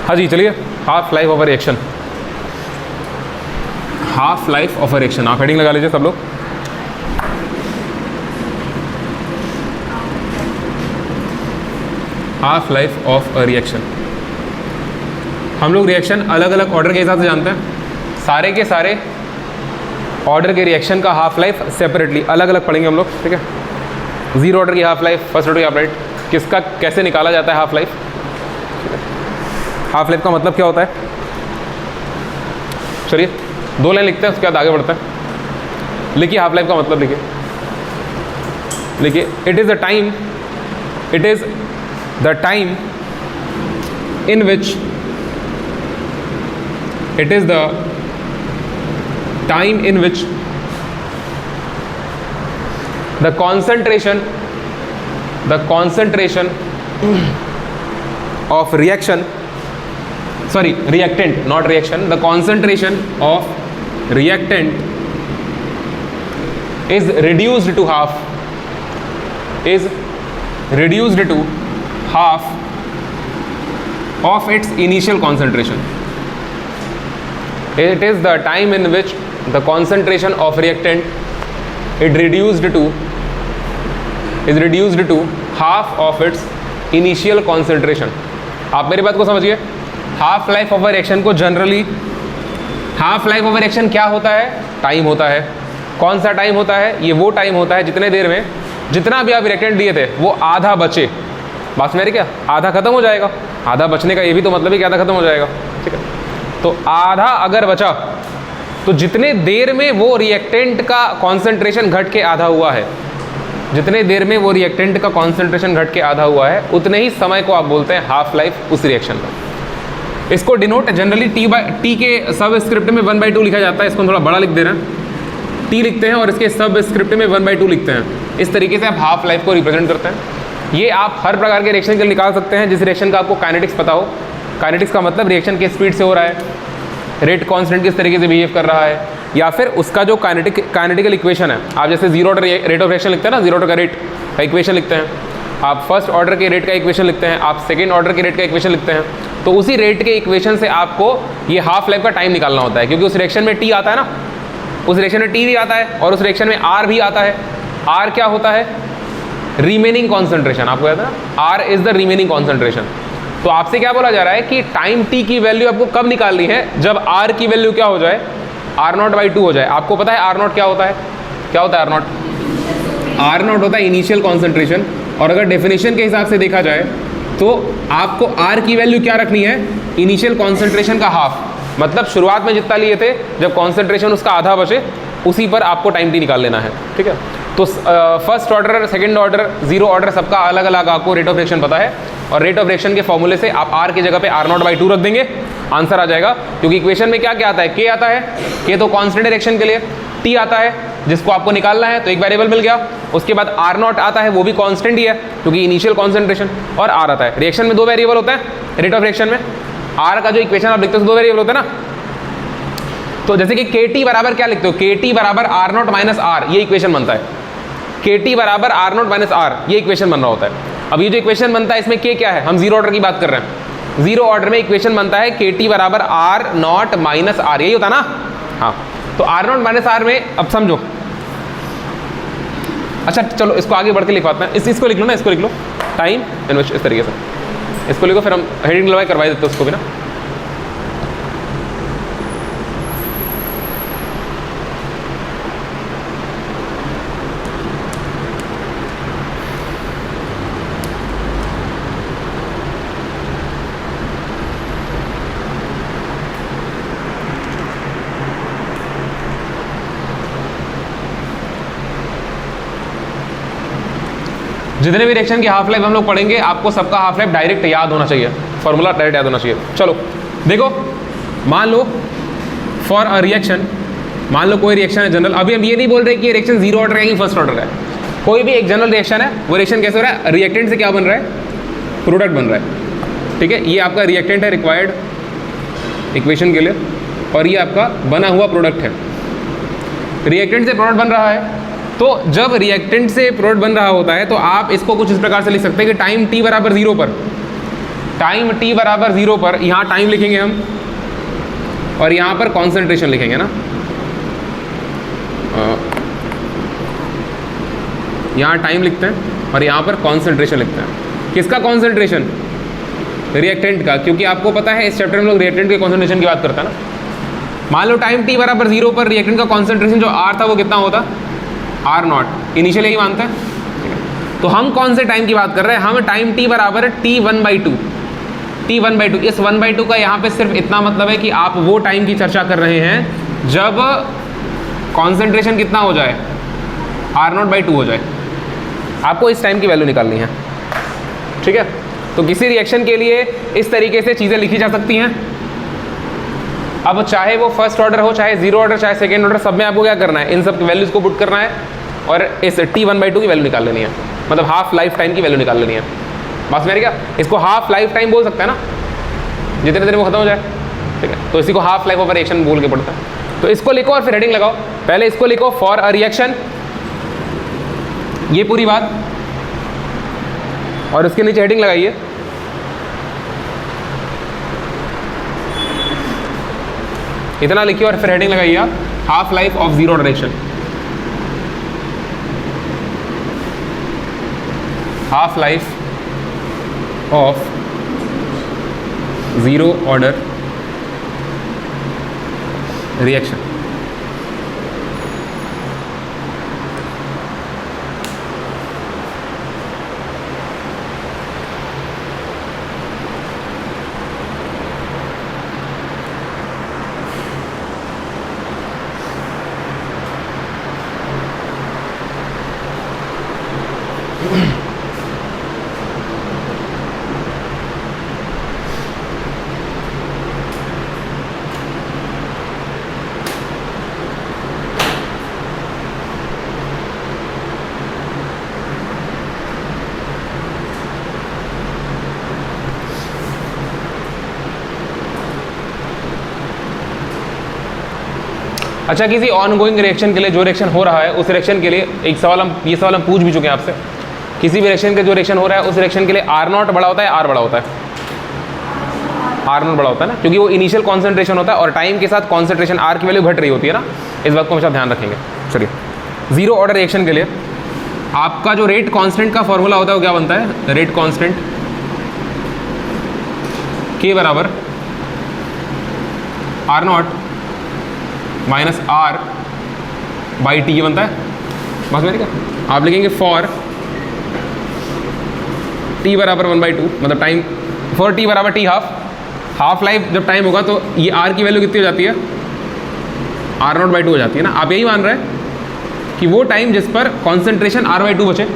हाँ जी चलिए, half life of a reaction, half life of a reaction. आप heading लगा लीजिए सब लोग। Half life of a reaction. हम लोग रिएक्शन अलग अलग ऑर्डर के हिसाब से जानते हैं। सारे के सारे ऑर्डर के रिएक्शन का हाफ लाइफ सेपरेटली अलग अलग पढ़ेंगे हम लोग, ठीक है। जीरो ऑर्डर की हाफ लाइफ, फर्स्ट ऑर्डर की हाफ लाइफ, किसका कैसे निकाला जाता है हाफ लाइफ। हाफ लाइफ का मतलब क्या होता है, चलिए 2 लाइन लिखते हैं, उसके बाद आगे बढ़ते हैं। लिखिए हाफ लाइफ का मतलब, लिखिए लिखिए, it is the time, it is the time in which, it is the time in which the concentration of reaction, sorry, reactant, not reaction, the concentration of reactant is reduced to half, is reduced to half of its initial concentration. It is the time in which the concentration of reactant is reduced to half of its initial concentration. आप मेरी बात को समझिए। Half life of a reaction को generally, half life of a reaction क्या होता है, time होता है। कौन सा टाइम होता है, ये वो टाइम होता है जितने देर में जितना भी आप रिएक्टेंट दिए थे वो आधा बचे। बात मेरी क्या, आधा खत्म हो जाएगा। आधा बचने का ये भी तो मतलब है कि आधा खत्म हो जाएगा, ठीक है। तो आधा अगर बचा तो जितने देर में वो रिएक्टेंट का कॉन्सेंट्रेशन घट के आधा हुआ है, जितने देर में वो रिएक्टेंट का कॉन्सेंट्रेशन घट के आधा हुआ है, उतने ही समय को आप बोलते हैं हाफ लाइफ उस रिएक्शन का। इसको डिनोट जनरली टी के सब स्क्रिप्ट में 1/2 लिखा जाता है। इसको थोड़ा बड़ा लिख दे रहे हैं, टी लिखते हैं और इसके सब स्क्रिप्ट में 1/2 लिखते हैं। इस तरीके से आप हाफ लाइफ को रिप्रेजेंट करते हैं। ये आप हर प्रकार के रिएक्शन के लिए निकाल सकते हैं जिस रिएक्शन का आपको काइनेटिक्स पता हो। काइनेटिक्स का मतलब रिएक्शन के स्पीड से हो रहा है, रेट कांस्टेंट किस तरीके से बिहेव कर रहा है, या फिर उसका जो काइनेटिकल इक्वेशन है। आप जैसे zero order rate of reaction लिखते हैं ना, जीरो ऑर्डर का रेट का इक्वेशन लिखते हैं, आप फर्स्ट ऑर्डर के रेट का इक्वेशन लिखते हैं, आप सेकेंड ऑर्डर के रेट का इक्वेशन लिखते हैं। तो उसी रेट के इक्वेशन से आपको ये हाफ लाइफ का टाइम निकालना होता है, क्योंकि उस रिएक्शन में टी आता है ना, उस रिएक्शन में टी भी आता है और उस रिएक्शन में आर भी आता है। आर क्या होता है, रिमेनिंग कॉन्सेंट्रेशन। आपको याद है ना, R is the remaining concentration. तो आपसे क्या बोला जा रहा है कि टाइम टी की वैल्यू आपको कब निकालनी है, जब आर की वैल्यू क्या हो जाए, R0/2 हो जाए। आपको पता है R0 क्या होता है, क्या होता है R0? R0 होता है इनिशियल कॉन्सेंट्रेशन। और अगर डेफिनेशन के हिसाब से देखा जाए तो आपको R की वैल्यू क्या रखनी है, इनिशियल कॉन्सेंट्रेशन का हाफ। मतलब शुरुआत में जितना लिए थे, जब कॉन्सेंट्रेशन उसका आधा बचे, उसी पर आपको टाइम टी निकाल लेना है, ठीक है। तो first order, second order, zero order, सबका अलग अलग आपको रेट ऑफ रिएक्शन पता है। और रेट ऑफ रिएक्शन के फॉर्मूले से आप R की जगह पे R0/2 रख देंगे, आंसर आ जाएगा। क्योंकि इक्वेशन में क्या क्या आता है, K आता है, K तो कांस्टेंट रिएक्शन के लिए, T आता है जिसको आपको निकालना है, तो एक वेरिएबल मिल गया। उसके बाद R0 आता है, वो भी कांस्टेंट ही है क्योंकि इनिशियल कॉन्सेंट्रेशन, और R आता है। रिएक्शन में 2 वेरिएबल होता है रेट ऑफ रिएक्शन में। R का जो इक्वेशन आप लिखते हो 2 वेरिएबल होते हैं ना। तो जैसे कि KT बराबर क्या लिखते हो, KT बराबर R0 - R, ये इक्वेशन बनता है। KT बराबर R0 - R, ये इक्वेशन बन रहा होता है। अब ये जो इक्वेशन बनता है इसमें K क्या है, हम जीरो ऑर्डर की बात कर रहे हैं। जीरो ऑर्डर में इक्वेशन बनता है KT बराबर R0 - R, यही होता ना। हाँ, तो R0 - R में अब समझो। अच्छा चलो इसको आगे बढ़ के लिखवाते हैं। इसको लिख लो ना, इसको लिख लो, टाइम इन्वेस्ट, इस तरीके से इसको लिखो, फिर हम हेडिंग लगवाई करवा देते हैं उसको भी ना। जितने भी रिएक्शन की हाफ लाइफ हम लोग पढ़ेंगे, आपको सबका हाफ लाइफ डायरेक्ट याद होना चाहिए, फॉर्मूला डायरेक्ट याद होना चाहिए। चलो देखो, मान लो फॉर अ रिएक्शन, मान लो कोई रिएक्शन है जनरल। अभी हम ये नहीं बोल रहे कि ये रिएक्शन जीरो ऑर्डर है कि फर्स्ट ऑर्डर है। कोई भी एक जनरल रिएक्शन है, वो रिएक्शन कैसे हो रहा है, रिएक्टेंट से क्या बन रहा है, प्रोडक्ट बन रहा है, ठीक है। ये आपका रिएक्टेंट है रिक्वायर्ड इक्वेशन के लिए, और ये आपका बना हुआ प्रोडक्ट है। रिएक्टेंट से प्रोडक्ट बन रहा है, तो जब रिएक्टेंट से प्रोडक्ट बन रहा होता है तो आप इसको कुछ इस प्रकार से लिख सकते हैं कि टाइम t बराबर 0 पर, टाइम t बराबर 0 पर यहाँ टाइम लिखेंगे हम और यहाँ पर कॉन्सेंट्रेशन लिखेंगे ना, यहाँ टाइम लिखते हैं और यहाँ पर कॉन्सेंट्रेशन लिखते हैं। किसका कॉन्सेंट्रेशन? रिएक्टेंट का, क्योंकि आपको पता है इस चैप्टर में लोग रिएक्टेंट के कॉन्सेंट्रेशन की बात करता है ना। मान लो टाइम t बराबर 0 पर रिएक्टेंट का कॉन्सेंट्रेशन जो R था वो कितना होता? R0। इनिशियल यही मानते हैं। तो हम कौन से टाइम की बात कर रहे हैं? हम टाइम t बराबर t1/2, t1/2। इस 1/2 का यहाँ पे सिर्फ इतना मतलब है कि आप वो टाइम की चर्चा कर रहे हैं जब कॉन्सेंट्रेशन कितना हो जाए? R0/2 हो जाए। आपको इस टाइम की वैल्यू निकालनी है, ठीक है। तो किसी रिएक्शन के लिए इस तरीके से चीज़ें लिखी जा सकती हैं। अब चाहे वो फर्स्ट ऑर्डर हो, चाहे जीरो ऑर्डर, चाहे सेकेंड ऑर्डर, सब में आपको क्या करना है? इन सब की वैल्यूज़ को पुट करना है और इस t1/2 की वैल्यू निकाल लेनी है, मतलब हाफ लाइफ टाइम की वैल्यू निकाल लेनी है। बस मेरे क्या, इसको हाफ लाइफ टाइम बोल सकते हैं ना, जितने देर में खत्म हो जाए, ठीक है। तो इसी को हाफ लाइफ ऑफ रिएक्शन बोल के पड़ता है। तो इसको लिखो और फिर हेडिंग लगाओ। पहले इसको लिखो फॉर अ रिएक्शन, ये पूरी बात, और उसके नीचे हेडिंग लगाइए इतना लिखिए और फिर हेडिंग लगाइए half life of zero direction. Half life of zero order reaction. अच्छा, किसी ऑन गोइंग रिएक्शन के लिए जो रिएक्शन हो रहा है उस रिएक्शन के लिए एक सवाल ये सवाल हम पूछ भी चुके हैं आपसे। किसी भी रिएक्शन के जो रिएक्शन हो रहा है उस रिएक्शन के लिए R0 बड़ा होता है, R बड़ा होता है? R0 बड़ा होता है ना, क्योंकि वो इनिशियल कॉन्सेंट्रेशन होता है और टाइम के साथ कॉन्सेंट्रेशन R की वैल्यू घट रही होती है ना। इस बात को हमेशा ध्यान रखेंगे। चलिए, जीरो ऑर्डर रिएक्शन के लिए आपका जो रेट कांस्टेंट का फॉर्मूला होता है वो क्या बनता है? रेट कांस्टेंट K बराबर R0 माइनस R/T ये बनता है। बस मेरी क्या, आप लिखेंगे फॉर T बराबर 1/2, मतलब टाइम फॉर T बराबर T हाफ लाइफ जब टाइम होगा तो ये R की वैल्यू कितनी हो जाती है? R0/2 हो जाती है ना। आप यही मान रहे हैं कि वो टाइम जिस पर कॉन्सेंट्रेशन R/2 बचे।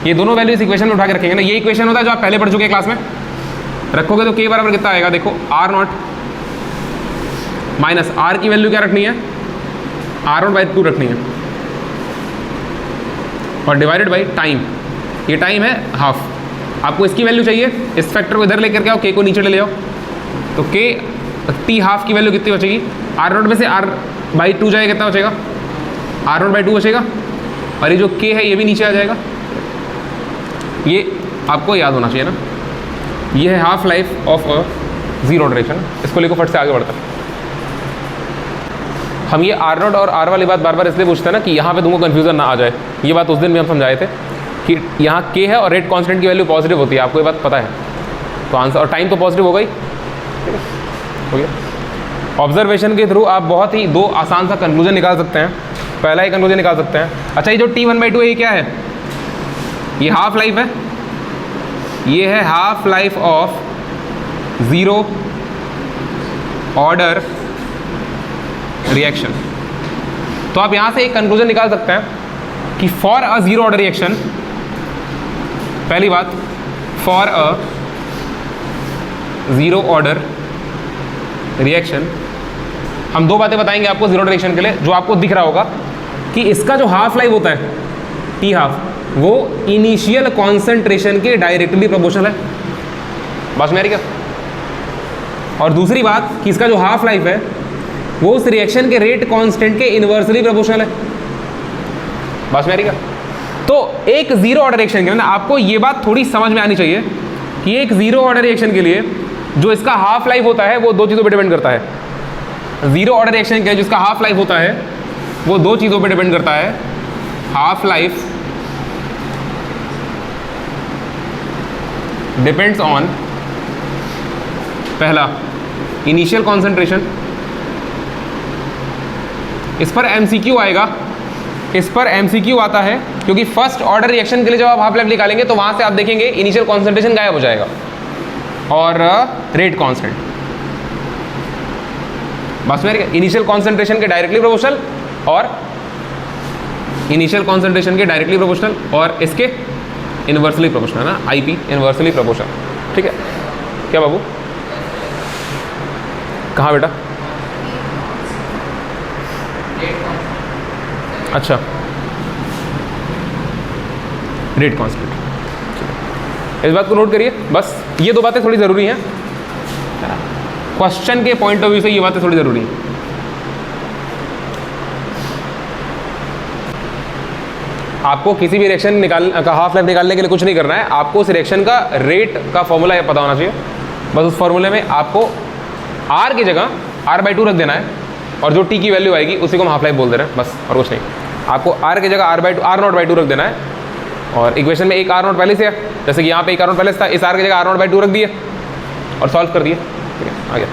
ये दोनों वैल्यू इस इक्वेशन में उठा के रखेंगे ना। ये इक्वेशन होता है जो आप पहले पढ़ चुके हैं क्लास में। रखोगे तो K बराबर कितना आएगा? देखो R0 माइनस R की वैल्यू क्या रखनी है? R0/2 रखनी है और डिवाइडेड बाई टाइम। ये टाइम है हाफ। आपको इसकी वैल्यू चाहिए, इस फैक्टर को इधर लेकर के आओ, K को नीचे ले आओ। तो K T हाफ की वैल्यू कितनी बचेगी? R0 में से R/2 जाएगा, कितना बचेगा? R0/2 बचेगा और ये जो K है ये भी नीचे आ जाएगा। ये आपको याद होना चाहिए ना। ये है half life of a zero direction. इसको लेकर फट से आगे बढ़ता है। हम ये R0 और R वाली बात बार बार इसलिए पूछते हैं ना कि यहाँ पे तुमको कन्फ्यूजन ना आ जाए। ये बात उस दिन भी हम समझाए थे कि यहाँ K है और रेट कांस्टेंट की वैल्यू पॉजिटिव होती है। आपको ये बात पता है, तो आंसर और टाइम तो पॉजिटिव हो गई, हो गया। ऑब्जर्वेशन के थ्रू आप बहुत ही दो आसान सा कंक्लूजन निकाल सकते हैं। पहला ही कंक्लूजन निकाल सकते हैं। अच्छा, ये जो T1/2 है ये क्या है? ये हाफ लाइफ है। ये है half life of zero order reaction. तो आप यहां से एक कंक्लूजन निकाल सकते हैं कि for a zero order reaction, पहली बात, for a zero order reaction हम दो बातें बताएंगे आपको जीरो ऑर्डर रिएक्शन के लिए, जो आपको दिख रहा होगा कि इसका जो हाफ लाइफ होता है T हाफ, वो इनिशियल कॉन्सेंट्रेशन के डायरेक्टली प्रोपोर्शनल है। बस मेरी क्या। और दूसरी बात कि इसका जो हाफ लाइफ है वो उस रिएक्शन के रेट कांस्टेंट के इनवर्सली प्रोपोर्शनल है। बस मेरी क्या। तो एक जीरो ऑर्डर रिएक्शन के अंदर आपको ये बात थोड़ी समझ में आनी चाहिए कि एक जीरो ऑर्डर रिएक्शन के लिए जो इसका हाफ लाइफ होता है वो दो चीज़ों पे डिपेंड करता है। जीरो ऑर्डर रिएक्शन के लिए जिसका हाफ लाइफ होता है वो दो चीज़ों पे डिपेंड करता है। हाफ लाइफ डिपेंड्स ऑन, पहला इनिशियल कॉन्सेंट्रेशन, इस पर एमसीक्यू आएगा, इस पर एमसीक्यू आता है क्योंकि फर्स्ट ऑर्डर रिएक्शन के लिए जब आप हाफ लाइफ निकालेंगे तो वहां से आप देखेंगे इनिशियल कॉन्सेंट्रेशन गायब हो जाएगा और रेट कांस्टेंट। बस में इनिशियल कॉन्सेंट्रेशन के डायरेक्टली प्रोपोर्शनल और इनिशियल कॉन्सेंट्रेशन के डायरेक्टली प्रोपोर्शनल और इसके इनवर्सली प्रोपोर्शनल ना, आईपी इनवर्सली प्रोपोर्शनल। ठीक है क्या बाबू, कहाँ बेटा? अच्छा रेट कांस्टेंट, इस बात को नोट करिए। बस ये दो बातें थोड़ी ज़रूरी हैं, क्वेश्चन के पॉइंट ऑफ व्यू से ये बातें थोड़ी ज़रूरी हैं। आपको किसी भी रिएक्शन का हाफ लाइफ निकालने के लिए कुछ नहीं करना है, आपको उस रिएक्शन का रेट का फॉर्मूला पता होना चाहिए। बस उस फॉर्मूले में आपको R की जगह R/2 रख देना है और जो T की वैल्यू आएगी उसी को हम हाफ लाइफ बोल दे रहे हैं, बस और कुछ नहीं। आपको R की जगह R0/2 रख देना है और इक्वेशन में एक R0 पहले से है, जैसे कि यहाँ पे एक R0 पहले से था, इस R की जगह R0/2 रख दिए और सॉल्व कर दिए। ठीक है आ गया।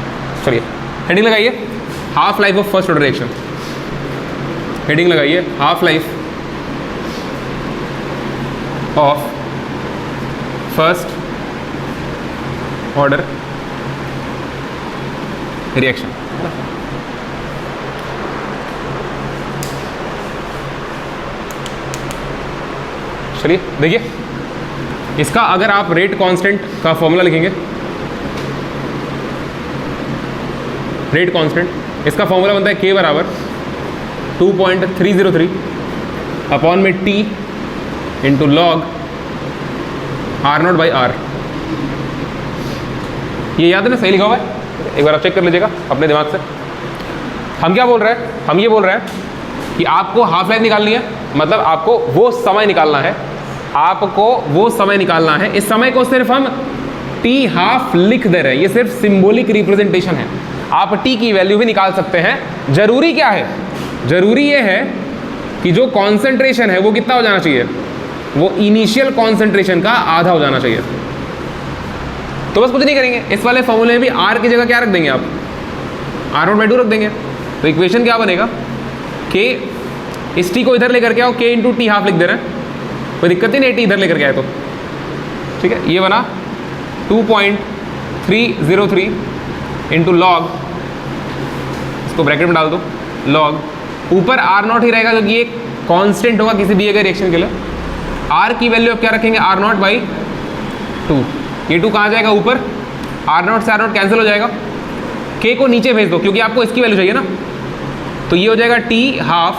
चलिए हेडिंग लगाइए, half life of first order reaction. Heading लगाइए, half life of first order reaction. चलिए देखिए, इसका अगर आप रेट कांस्टेंट का फॉर्मूला लिखेंगे, रेट कांस्टेंट इसका फॉर्मूला बनता है K बराबर 2.303 अपॉन में T इंटू लॉग R0/R। ये याद है ना, सही लिखा हुआ है, एक बार आप चेक कर लीजिएगा अपने दिमाग से। हम क्या बोल रहे हैं, हम ये बोल रहे हैं कि आपको हाफ लाइफ निकालनी है, मतलब आपको वो समय निकालना है, आपको वो समय निकालना है। इस समय को सिर्फ हम T हाफ लिख दे रहे हैं, ये सिर्फ सिंबॉलिक रिप्रेजेंटेशन है। आप T की वैल्यू भी निकाल सकते हैं। जरूरी क्या है, जरूरी ये है कि जो कॉन्सेंट्रेशन है वो कितना हो जाना चाहिए, वो इनिशियल कॉन्सेंट्रेशन का आधा हो जाना चाहिए। तो बस कुछ नहीं करेंगे, इस वाले फॉर्मूले में भी R की जगह क्या रख देंगे आप, R0/2 रख देंगे। तो इक्वेशन क्या बनेगा, K, इस T को इधर लेकर के आओ, K इंटू T हाफ लिख दे रहे हैं, कोई दिक्कत ही नहीं, T इधर लेकर के आए तो ठीक है। ये बना 2.303 इंटू लॉग, इसको ब्रैकेट में डाल दो, लॉग ऊपर R0 ही रहेगा क्योंकि ये कांस्टेंट होगा किसी दिए गए रिएक्शन के लिए। R की वैल्यू आप क्या रखेंगे, R0/2। ये 2 कहाँ जाएगा ऊपर, R0 से R0 कैंसिल हो जाएगा, K को नीचे भेज दो क्योंकि आपको इसकी वैल्यू चाहिए ना। तो ये हो जाएगा T हाफ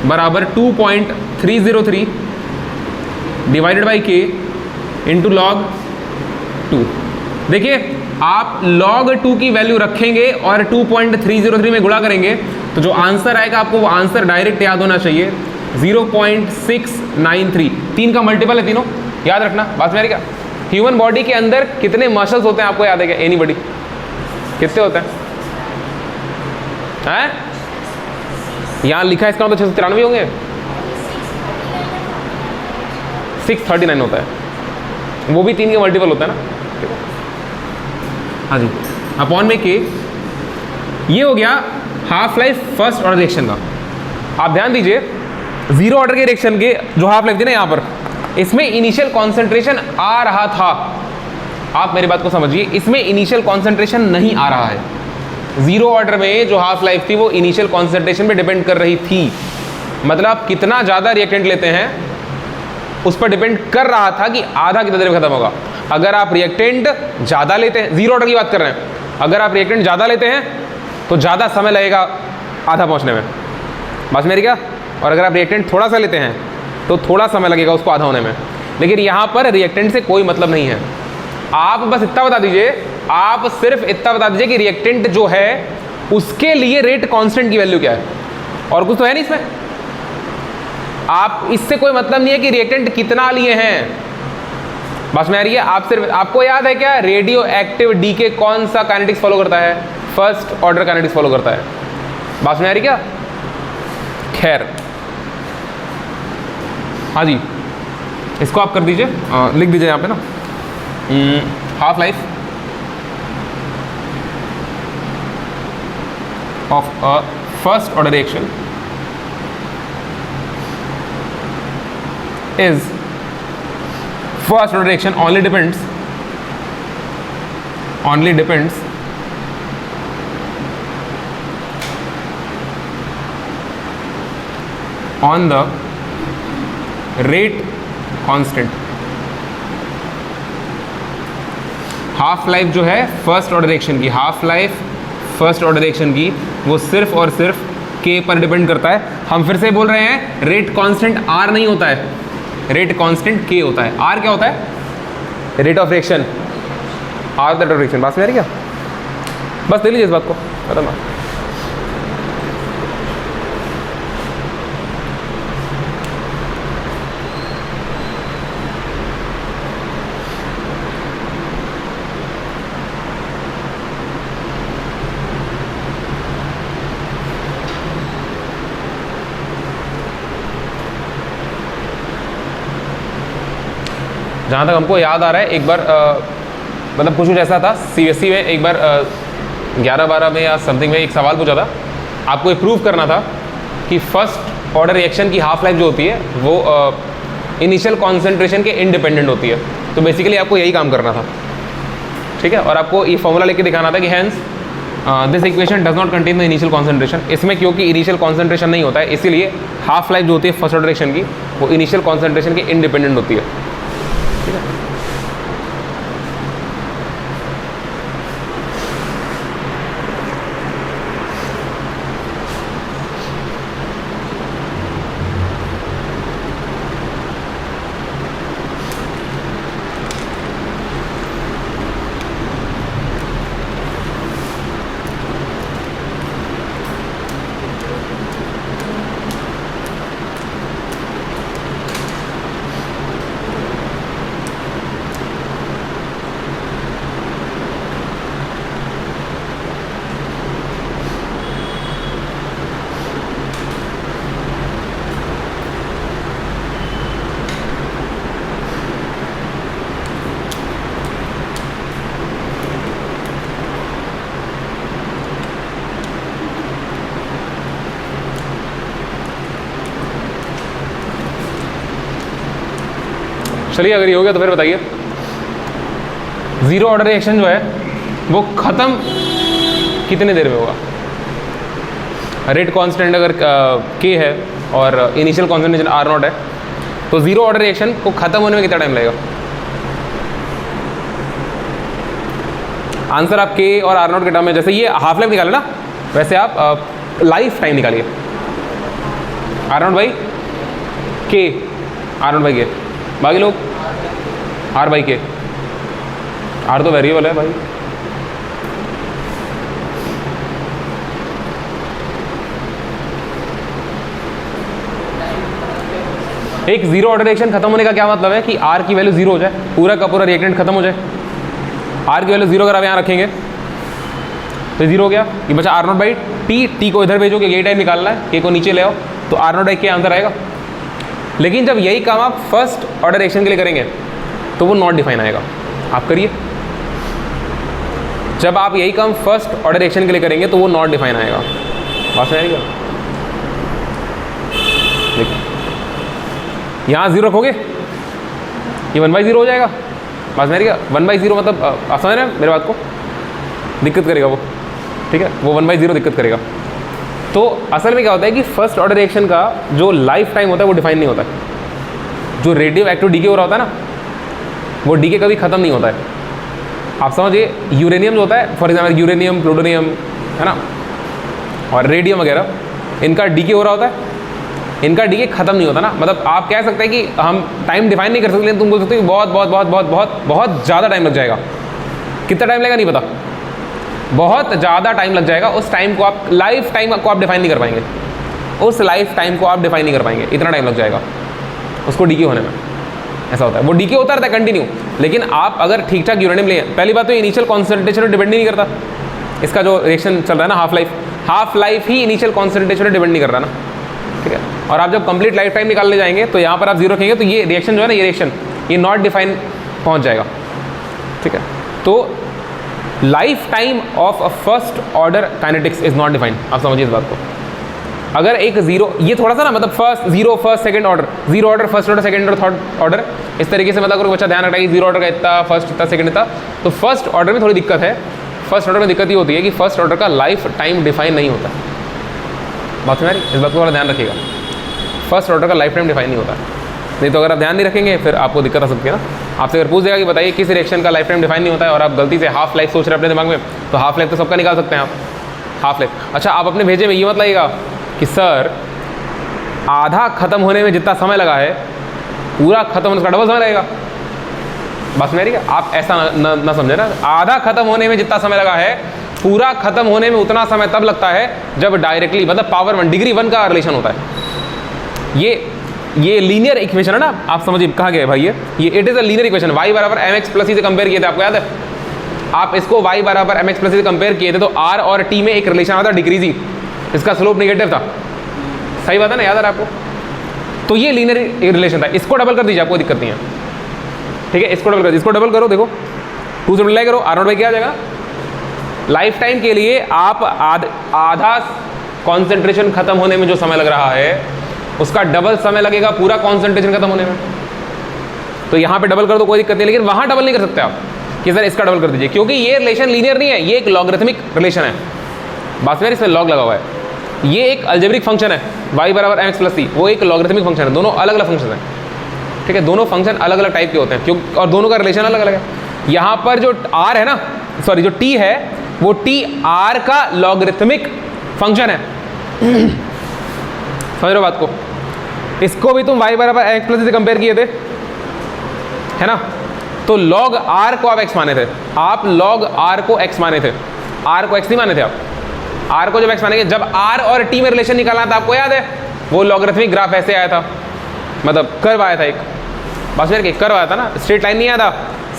बराबर 2.303 divided by K into log 2। देखिए आप log 2 की वैल्यू रखेंगे और 2.303 में गुणा करेंगे तो जो आंसर आएगा आपको वो आंसर डायरेक्ट याद होना चाहिए, 0.693। 3 का मल्टीपल है तीनों, याद रखना। बात मेरी क्या, ह्यूमन बॉडी के अंदर कितने मसल्स होते हैं आपको याद है क्या, एनीबॉडी कितने होते हैं? यहाँ लिखा है, इसका मतलब 693 होंगे, 639 होता है, वो भी 3 के मल्टीपल होता है ना। हाँ जी, अपॉन में K। ये हो गया half life first order reaction का। आप ध्यान दीजिए, जीरो ऑर्डर के रिएक्शन के जो हाफ लाइफ थी ना यहाँ पर, इसमें इनिशियल कॉन्सेंट्रेशन आ रहा था। आप मेरी बात को समझिए, इसमें इनिशियल कॉन्सेंट्रेशन नहीं आ रहा है। जीरो ऑर्डर में जो हाफ लाइफ थी वो इनिशियल कॉन्सेंट्रेशन पे डिपेंड कर रही थी, मतलब आप कितना ज़्यादा रिएक्टेंट लेते हैं उस पर डिपेंड कर रहा था कि आधा कितना देर में खत्म होगा। अगर आप रिएक्टेंट ज़्यादा लेते हैं, जीरो ऑर्डर की बात कर रहे हैं, अगर आप रिएक्टेंट ज़्यादा लेते हैं तो ज़्यादा समय लगेगा आधा पहुँचने में, बस मेरी क्या। और अगर आप रिएक्टेंट थोड़ा सा लेते हैं तो थोड़ा समय लगेगा उसको आधा होने में। लेकिन यहाँ पर रिएक्टेंट से कोई मतलब नहीं है। आप बस इतना बता दीजिए, आप सिर्फ इतना बता दीजिए कि रिएक्टेंट जो है उसके लिए रेट कांस्टेंट की वैल्यू क्या है, और कुछ तो है नहीं इसमें। आप इससे कोई मतलब नहीं है कि रिएक्टेंट कितना लिए हैं, बस में आ रही है। आप सिर्फ, आपको याद है क्या रेडियो एक्टिव डीके कौन सा काइनेटिक्स फॉलो करता है? फर्स्ट ऑर्डर काइनेटिक्स फॉलो करता है। बस में आ रही क्या? खैर, हाँ जी, इसको आप कर दीजिए, लिख दीजिए यहाँ पे ना, half life of a first order reaction is first order reaction only depends on the rate constant। Half life जो है फर्स्ट ऑर्डर रिएक्शन की, half life first order reaction की, वो सिर्फ और सिर्फ k पर डिपेंड करता है। हम फिर से बोल रहे हैं, रेट कांस्टेंट r नहीं होता है, रेट कांस्टेंट k होता है। r क्या होता है? Rate of reaction, r the rate of reaction. बात में आ रही क्या? बस ले लीजिए इस बात को, खत्म। जहाँ तक हमको याद आ रहा है, एक बार मतलब कुछ ऐसा था CBSE में, एक बार 11-12 में या समथिंग में एक सवाल पूछा था, आपको ये प्रूव करना था कि फर्स्ट ऑर्डर रिएक्शन की हाफ लाइफ जो होती है वो इनिशियल कॉन्सेंट्रेशन के इंडिपेंडेंट होती है। तो बेसिकली आपको यही काम करना था, ठीक है। और आपको ये फॉर्मूला लेके दिखाना था कि hence this equation does not contain the initial concentration. इसमें क्योंकि इनिशियल कॉन्सेंट्रेशन नहीं होता है, इसीलिए हाफ लाइफ जो होती है फर्स्ट ऑर्डर रिएक्शन की, वो इनिशियल कॉन्सेंट्रेशन के इंडिपेंडेंट होती है, ठीक है। चलिए, अगर ये हो गया तो फिर बताइए, जीरो ऑर्डर रिएक्शन जो है वो खत्म कितने देर में होगा? रेट कांस्टेंट अगर k है और इनिशियल कॉन्सेंट्रेशन r0 है, तो जीरो ऑर्डर रिएक्शन को खत्म होने में कितना टाइम लगेगा? आंसर आप k और r0 के टर्म में, जैसे ये हाफ लाइफ निकाले ना, वैसे आप लाइफ टाइम निकालिए। r0 by k, r0 by k, बाकी लोग r बाई k, r तो वेरिएबल है भाई। एक जीरो ऑर्डर रिएक्शन खत्म होने का क्या मतलब है कि r की वैल्यू जीरो हो जाए, पूरा का पूरा रिएक्टेंट खत्म हो जाए। r की वैल्यू जीरो अगर आप यहाँ रखेंगे तो जीरो हो गया, ये बचा r0 बाई t को इधर भेजोगे, यही टाइम निकालना है, k को नीचे ले आओ तो r0 बाई k आंसर आएगा। लेकिन जब यही काम आप फर्स्ट ऑर्डर रिएक्शन के लिए करेंगे तो वो नॉट डिफाइन आएगा। आप करिए, जब आप यही काम फर्स्ट ऑर्डर रिएक्शन के लिए करेंगे तो वो नॉट डिफाइन आएगा। बात में आएगा? देखिए, यहाँ जीरो रखोगे, ये 1/0 हो जाएगा। बात में आएगा? 1/0 मतलब आप समझ रहे हैं मेरे बात को? दिक्कत करेगा वो, ठीक है, वो 1/0 दिक्कत करेगा। तो असल में क्या होता है कि फर्स्ट ऑर्डर रिएक्शन का जो लाइफ टाइम होता है वो डिफाइन नहीं होता है। जो रेडियो एक्टिव डीके हो रहा होता है ना, वो डीके कभी ख़त्म नहीं होता है। आप समझिए, यूरेनियम जो होता है, फॉर एग्जाम्पल यूरेनियम, प्लूटोनियम, है ना, और रेडियम वगैरह, इनका डीके हो रहा होता है, इनका डीके खत्म नहीं होता ना। मतलब आप कह सकते हैं कि हम टाइम डिफाइन नहीं कर सकते, लेकिन तुम बोल सकते हो कि बहुत बहुत बहुत बहुत बहुत बहुत ज़्यादा टाइम लग जाएगा। कितना टाइम लगेगा नहीं पता, बहुत ज़्यादा टाइम लग जाएगा। उस टाइम को आप, लाइफ टाइम को आप डिफाइन नहीं कर पाएंगे, उस लाइफ टाइम को आप डिफाइन नहीं कर पाएंगे, इतना टाइम लग जाएगा उसको डीके होने में। ऐसा होता है। वो डीके होता रहता है कंटिन्यू, लेकिन आप अगर ठीक ठाक यूरेनियम ले, पहली बात तो इनिशियल कॉन्सेंट्रेशन पर डिपेंड नहीं करता, इसका जो रिएक्शन चल रहा है ना हाफ लाइफ ही इनिशियल कॉन्सेंट्रेशन पर डिपेंड नहीं कर रहा ना, ठीक है। और आप जब कंप्लीट लाइफ टाइम निकालने जाएंगे तो यहाँ पर आप जीरो रखेंगे तो ये रिएक्शन जो है ना, ये रिएक्शन ये नॉट डिफाइन पहुँच जाएगा, ठीक है। तो life time of a first order kinetics is not defined, आप समझिए इस बात को। अगर एक जीरो, ये थोड़ा सा ना मतलब first second order, zero order first order second order third order, इस तरीके से मतलब अगर बच्चा ध्यान रखता है कि जीरो ऑर्डर का इतना, फर्स्ट इतना, सेकंड इतना, तो फर्स्ट ऑर्डर में थोड़ी दिक्कत है। फर्स्ट ऑर्डर में दिक्कत ये होती है कि फर्स्ट ऑर्डर का लाइफ टाइम डिफाइन नहीं होता। बात समझ आ रही? इस बात को थोड़ा ध्यान रखिएगा, फर्स्ट ऑर्डर का लाइफ टाइम डिफाइन नहीं होता, नहीं तो अगर आप ध्यान नहीं रखेंगे फिर आपको दिक्कत आ सकती है ना। आपसे अगर पूछ देगा कि बताइए किस रिएक्शन का लाइफ टाइम डिफाइन नहीं होता है, और आप गलती से हाफ लाइफ सोच रहे हैं अपने दिमाग में, तो हाफ लाइफ तो सबका निकाल सकते हैं आप, हाफ लाइफ। अच्छा, आप अपने भेजे में ये मत लाइएगा कि सर आधा खत्म होने में जितना समय लगा है पूरा खत्म होने का डबल समय लगेगा। बस मेरी क्या, आप ऐसा ना समझे ना, आधा खत्म होने में जितना समय लगा है पूरा खत्म होने में उतना समय तब लगता है जब डायरेक्टली मतलब पावर 1 डिग्री 1 का रिलेशन होता है। ये लीनियर इक्वेशन है ना, आप समझिए कहा गया है भाई, ये it is a linear equation. y बराबर mx प्लस से कंपेयर किए थे, आपको याद है? आप इसको y बराबर mx प्लस से कंपेयर किए थे तो r और t में एक रिलेशन आता डिक्रीजिंग, इसका स्लोप नेगेटिव था, सही बात है ना, याद है आपको? तो ये लीनियर रिलेशन था, इसको डबल कर दीजिए, आपको दिक्कत नहीं है, ठीक है। इसको डबल कर, इसको डबल करो, देखो 2 से मल्टीप्लाई करो, r0 बाई क्या आ जाएगा? लाइफ टाइम के लिए आप आधा कॉन्सेंट्रेशन खत्म होने में जो समय लग रहा है उसका डबल समय लगेगा पूरा कॉन्सेंट्रेशन खत्म होने में। तो यहाँ पे डबल कर दो, कोई दिक्कत नहीं, लेकिन वहाँ डबल नहीं कर सकते आप कि सर इसका डबल कर दीजिए, क्योंकि ये रिलेशन लीनियर नहीं है, ये एक लॉगरिथमिक रिलेशन है। बात में इसमें लॉग लगा हुआ है, ये एक अलजेब्रिक फंक्शन है y बराबर mx प्लस c, वो एक लॉगरिथमिक फंक्शन है, दोनों अलग अलग फंक्शन है, ठीक है। दोनों फंक्शन अलग अलग टाइप के होते हैं, क्यों, और दोनों का रिलेशन अलग अलग है। यहाँ पर जो r है ना, सॉरी जो t है वो t r का लॉगरिथमिक फंक्शन है, समझ रहे हो बात को? इसको भी तुम y बराबर x प्लस से कंपेयर किए थे, है ना? तो log r को आप x माने थे, आप log r को x माने थे, r को x नहीं माने थे आप, r को जब x मानेंगे, जब r और t में रिलेशन निकालना था, आपको याद है? वो लॉगरिथमिक ग्राफ ऐसे आया था, मतलब कर्व आया था एक, बस मेरे कर्व आया था ना, स्ट्रेट लाइन नहीं आया था,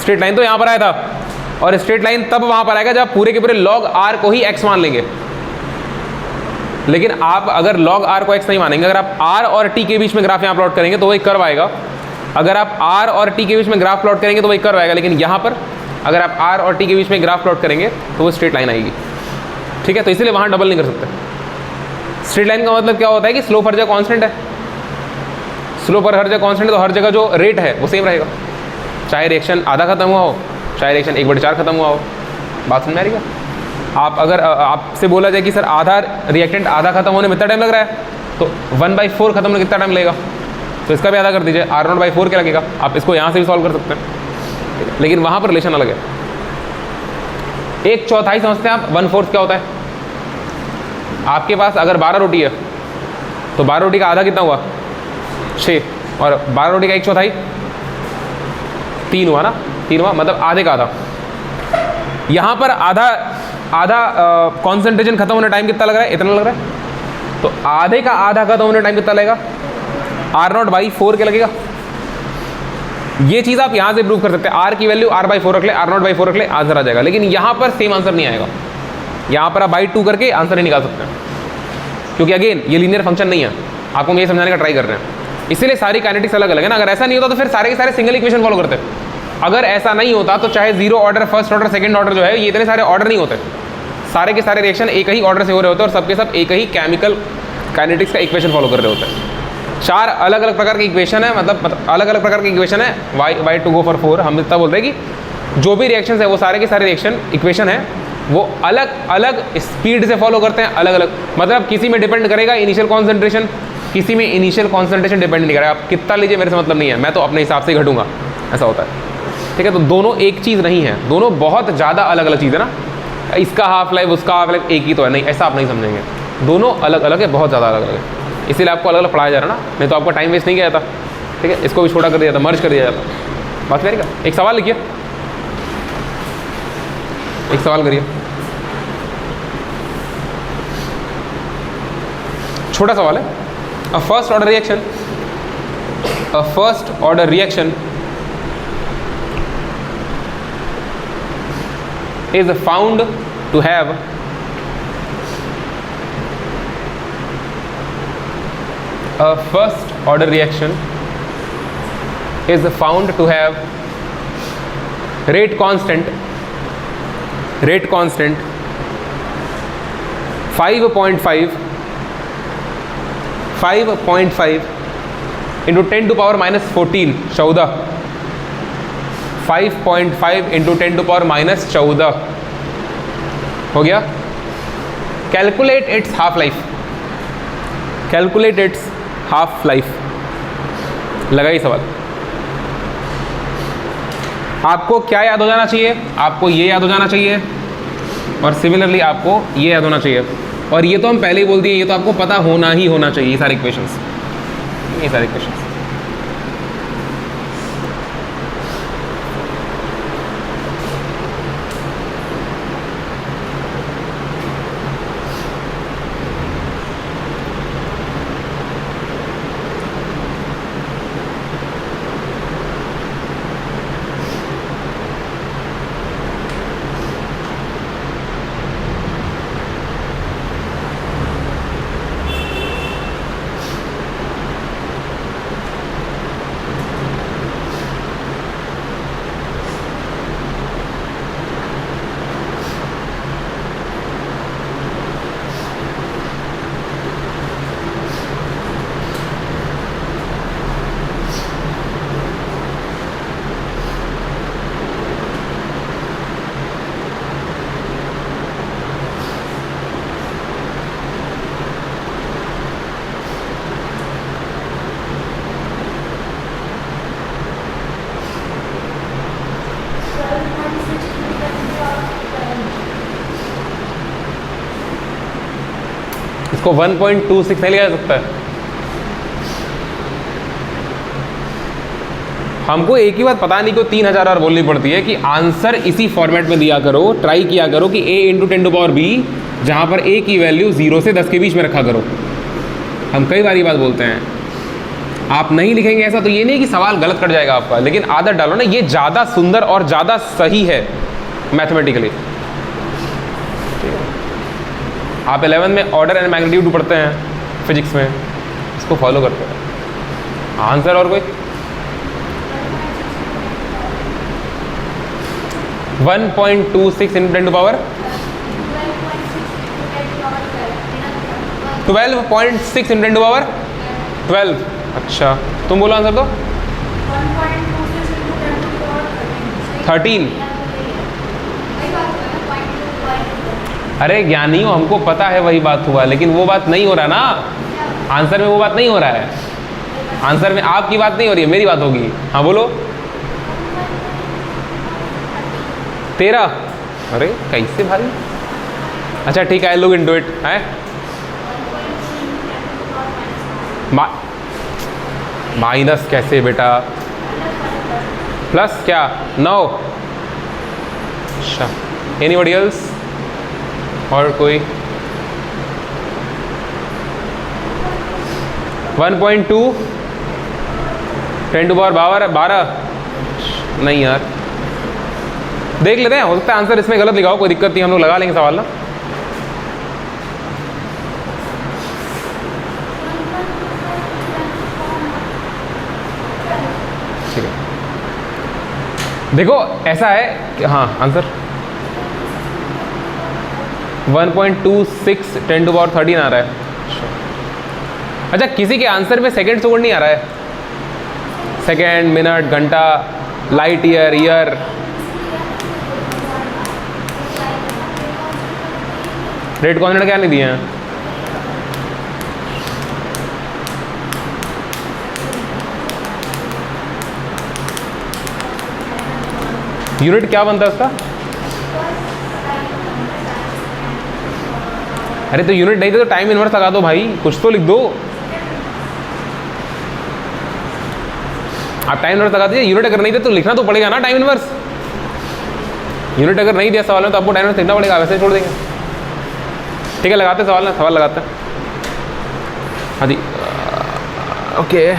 स्ट्रेट लाइन तो यहाँ पर आया था, और स्ट्रेट लाइन तब वहाँ पर आएगा जब पूरे के पूरे log r को ही x मान लेंगे। लेकिन आप अगर log r को x नहीं मानेंगे, अगर आप r और t के बीच में ग्राफ यहाँ प्लॉट करेंगे तो वही कर्व आएगा, अगर आप r और t के बीच में ग्राफ प्लॉट करेंगे तो वही कर्व आएगा, लेकिन यहाँ पर अगर आप r और t के बीच में ग्राफ प्लॉट करेंगे तो वो स्ट्रेट लाइन आएगी, ठीक है। तो इसलिए वहाँ डबल नहीं कर सकते। स्ट्रेट लाइन का मतलब क्या होता है कि स्लोप हर जगह कॉन्स्टेंट है, स्लोप पर हर जगह कॉन्स्टेंट है, तो हर जगह जो रेट है वो सेम रहेगा, चाहे रिएक्शन आधा खत्म हुआ हो, चाहे रिएक्शन 1/4 खत्म हुआ हो। बात समझ में आ रही है? आप अगर आपसे बोला जाए कि सर आधा रिएक्टेंट आधा खत्म होने में इतना टाइम लग रहा है, तो 1/4 खत्म होने कितना टाइम लगेगा, तो इसका भी आधा कर दीजिए, r0/4 क्या लगेगा। आप इसको यहाँ से भी सॉल्व कर सकते हैं, लेकिन वहाँ पर रिलेशन अलग है। 1/4 समझते हैं आप, 1/4 क्या होता है? आपके पास अगर 12 रोटी है तो 12 रोटी का आधा कितना हुआ? 6, और 12 रोटी का 1/4 3 हुआ ना, 3 हुआ, मतलब आधे का आधा। यहाँ पर आधा कॉन्सेंट्रेशन खत्म होने टाइम कितना लग रहा है? इतना लग रहा है, तो आधे का आधा खत्म होने टाइम कितना लगेगा? r0/4 क्या लगेगा? ये चीज़ आप यहाँ से प्रूव कर सकते हैं, r की वैल्यू r/4 रख ले, r0/4 रख ले, आंसर आ जाएगा। लेकिन यहाँ पर सेम आंसर नहीं आएगा, यहाँ पर आप by2 करके आंसर नहीं निकाल सकते, क्योंकि अगेन ये लीनियर फंक्शन नहीं है। आपको मैं ये समझाने का ट्राई कर रहे हैं, इसलिए सारी काइनेटिक्स अलग अलग है ना। अगर ऐसा नहीं होता तो फिर सारे के सारे सिंगल इक्वेशन फॉलो करते हैं। अगर ऐसा नहीं होता तो चाहे zero order, first order, second order जो है, ये इतने सारे ऑर्डर नहीं होते, सारे के सारे रिएक्शन एक ही ऑर्डर से हो रहे होते हैं, और सबके सब एक ही केमिकल काइनेटिक्स का इक्वेशन फॉलो कर रहे होते हैं। 4 अलग अलग प्रकार के इक्वेशन है, मतलब अलग अलग प्रकार के इक्वेशन है, y to go for 4। हम इतना बोलते हैं कि जो भी रिएक्शन है वो सारे के सारे रिएक्शन इक्वेशन है वो अलग अलग स्पीड से फॉलो करते हैं, अलग अलग, मतलब किसी में डिपेंड करेगा इनिशियल कॉन्सेंट्रेशन, किसी में इनिशियल कॉन्सेंट्रेशन डिपेंड नहीं करेगा। आप कितना लीजिए मेरे से मतलब नहीं है, मैं तो अपने हिसाब से ही घटूंगा, ऐसा होता है, ठीक है। तो दोनों एक चीज़ नहीं है, दोनों बहुत ज़्यादा अलग अलग चीज़ है ना। इसका हाफ लाइफ उसका हाफ लाइफ एक ही तो है, नहीं, ऐसा आप नहीं समझेंगे, दोनों अलग अलग है, बहुत ज़्यादा अलग अलग है, इसीलिए आपको अलग अलग पढ़ाया जा रहा है ना, नहीं तो आपका टाइम वेस्ट नहीं किया जाता, ठीक है। इसको भी छोटा कर दिया जाता, मर्ज कर दिया जाता। बात करेगा, एक सवाल लिखिए, एक सवाल करिए, छोटा सवाल है। A first order reaction is found to have a first order reaction is found to have rate constant 5.5 into 10 to power minus 14 14 5.5 into 10 to power minus 14 हो गया. Calculate its half life. Calculate its half life. लगाइए सवाल. आपको क्या याद हो जाना चाहिए? आपको ये याद हो जाना चाहिए और सिमिलरली आपको ये याद होना चाहिए. और ये तो हम पहले ही बोल दिए, ये तो आपको पता होना ही होना चाहिए. ये सारे इक्वेशंस, ये सारे इक्वेशंस. इसको 1.26 नहीं लिया जा सकता है. हमको एक ही बात पता नहीं क्यों 3000 बार बोलनी पड़ती है कि आंसर इसी फॉर्मेट में दिया करो. ट्राई किया करो कि a into 10 to power b, जहाँ पर a की वैल्यू 0 से 10 के बीच में रखा करो. हम कई बार ये बात बोलते हैं. आप नहीं लिखेंगे ऐसा तो ये नहीं कि सवाल गलत कट जाएगा आपका, लेकिन आदत डालो ना. ये ज़्यादा सुंदर और ज़्यादा सही है मैथमेटिकली. आप 11th में ऑर्डर एंड मैग्नीट्यूड पढ़ते हैं फिजिक्स में, इसको फॉलो करते हैं. आंसर और कोई 1.26 into 10 to power 12.6 into 10 to power 12. अच्छा, तुम बोलो आंसर तो 13. अरे ज्ञानी हो, हमको पता है वही बात हुआ, लेकिन वो बात नहीं हो रहा ना. आंसर में वो बात नहीं हो रहा है. आंसर में आपकी बात नहीं हो रही है, मेरी बात होगी. हाँ बोलो. 13. अरे कैसे भाई. अच्छा ठीक है, आई लुक इनटू इट. है माइनस कैसे बेटा? प्लस क्या? 9. अच्छा, एनीबॉडी एल्स? और कोई? 1.2 10 टू पावर 12. नहीं यार, देख लेते हैं, हो सकता है आंसर इसमें गलत लिखा हो. कोई दिक्कत नहीं, हम लोग लगा लेंगे सवाल ना. ठीक है, देखो ऐसा है कि हाँ आंसर 1.26 10 टू पावर 13 आ रहा है. अच्छा, किसी के आंसर में सेकंड से वर्ड नहीं आ रहा है. सेकंड, मिनट, घंटा, light year, year. Rate constant क्या नहीं दिए हैं? यूनिट क्या बनता है उसका? अरे तो यूनिट नहीं थे तो टाइम इनवर्स लगा दो भाई, कुछ तो लिख दो. आप टाइम इनवर्स लगा दीजिए. यूनिट अगर नहीं थे तो लिखना तो पड़ेगा ना टाइम इनवर्स. यूनिट अगर नहीं दिया सवाल में तो आपको टाइम इनवर्स लिखना पड़ेगा, वैसे छोड़ देंगे. ठीक है, लगाते सवाल ना, सवाल लगाते हैं. हाँ जी, ओके.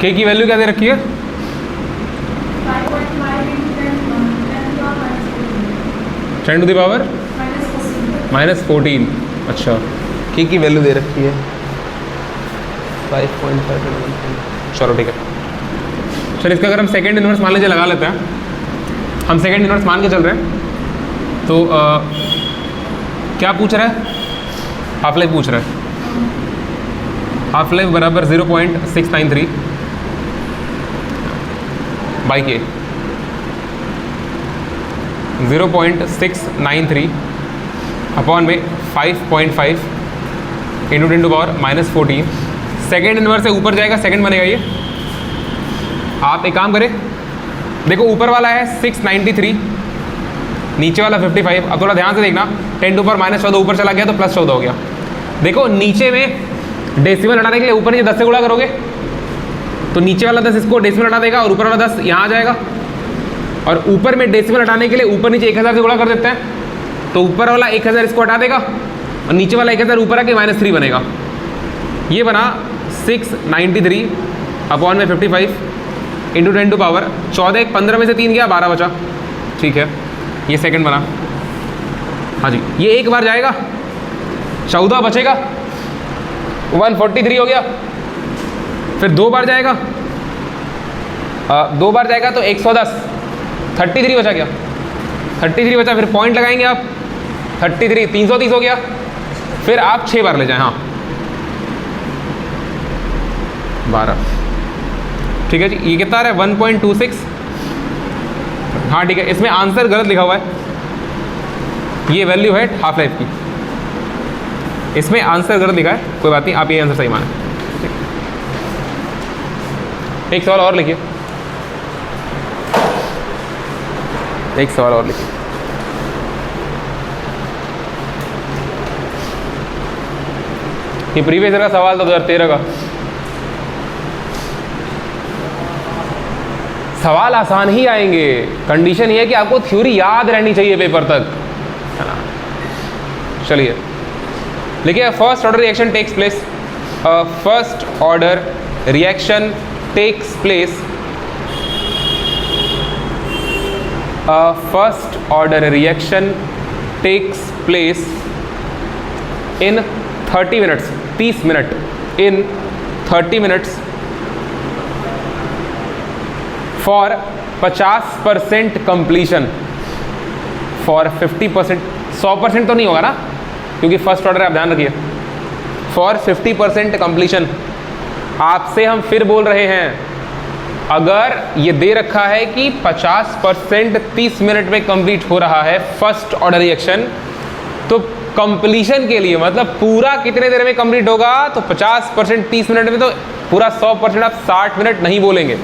के की वैल्यू क्या दे रखी है? 10 टू द पावर -14। अच्छा, के की वैल्यू दे रखी है 5.5। चलो ठीक है। चल इसका अगर हम सेकेंड इनवर्स मान लीजिए लगा लेते हैं, हम सेकेंड इनवर्स मान के चल रहे हैं, तो क्या पूछ रहा है? हाफ लाइफ पूछ रहा है। हाफ लाइफ बराबर 0.693 बाई के, 0.693 अपॉन में 5.5 into 10 to power -14। Second inverse से ऊपर जाएगा, सेकेंड बनेगा ये। आप एक काम करें, देखो ऊपर वाला है 693, नीचे वाला 55। अब थोड़ा ध्यान से देखना, 10 टू पावर -14 ऊपर चला गया तो +14 हो गया। देखो नीचे में डेसिमल हटाने के लिए ऊपर नीचे 10 से गुणा करोगे तो नीचे वाला 10 इसको डेसिमल हटा देगा और ऊपर वाला 10 यहाँ आ जाएगा। और ऊपर में डेसिमल हटाने के लिए ऊपर नीचे 1000 से गुणा कर देते हैं, तो ऊपर वाला 1000 इसको हटा देगा और नीचे वाला 1000 ऊपर आके -3 बनेगा। ये बना 693 अपॉन में 55 इंटू 10 टू पावर 14। 15 में से 3 गया, 12 बचा। ठीक है, ये सेकंड बना। हाँ जी, ये एक बार जाएगा, 14 बचेगा, 143 हो गया। फिर 2 बार जाएगा, 2 बार जाएगा तो 110, 33 बचा गया, 33 बचा। फिर पॉइंट लगाएंगे आप, 33 330 हो गया। फिर आप 6 बार ले जाएं, हाँ 12। ठीक है जी, ये कितना आ रहा है? 1.26। हाँ ठीक है, इसमें आंसर गलत लिखा हुआ है, ये वैल्यू है हाफ लाइफ की, इसमें आंसर गलत लिखा है, कोई बात नहीं, आप ये आंसर सही माने। एक सवाल और लिखिए, एक सवाल और लिखिए। ये प्रीवियस ईयर का सवाल था, 2013 का। सवाल आसान ही आएंगे, कंडीशन ये है कि आपको थ्योरी याद रहनी चाहिए पेपर तक, है ना। चलिए देखिए, first order reaction takes place, first order reaction takes place, first order reaction takes place in 30 minutes, 30 minute, in 30 minutes for 50% completion, for 50%, 100% तो नहीं होगा ना, क्योंकि फर्स्ट ऑर्डर आप ध्यान रखिए। फॉर 50% कंप्लीशन, आपसे हम फिर बोल रहे हैं, अगर ये दे रखा है कि 50% 30 मिनट में कंप्लीट हो रहा है फर्स्ट ऑर्डर रिएक्शन, तो कंप्लीशन के लिए मतलब पूरा कितने देर में कंप्लीट होगा, तो 50% 30 मिनट में, तो पूरा 100% आप 60 मिनट नहीं बोलेंगे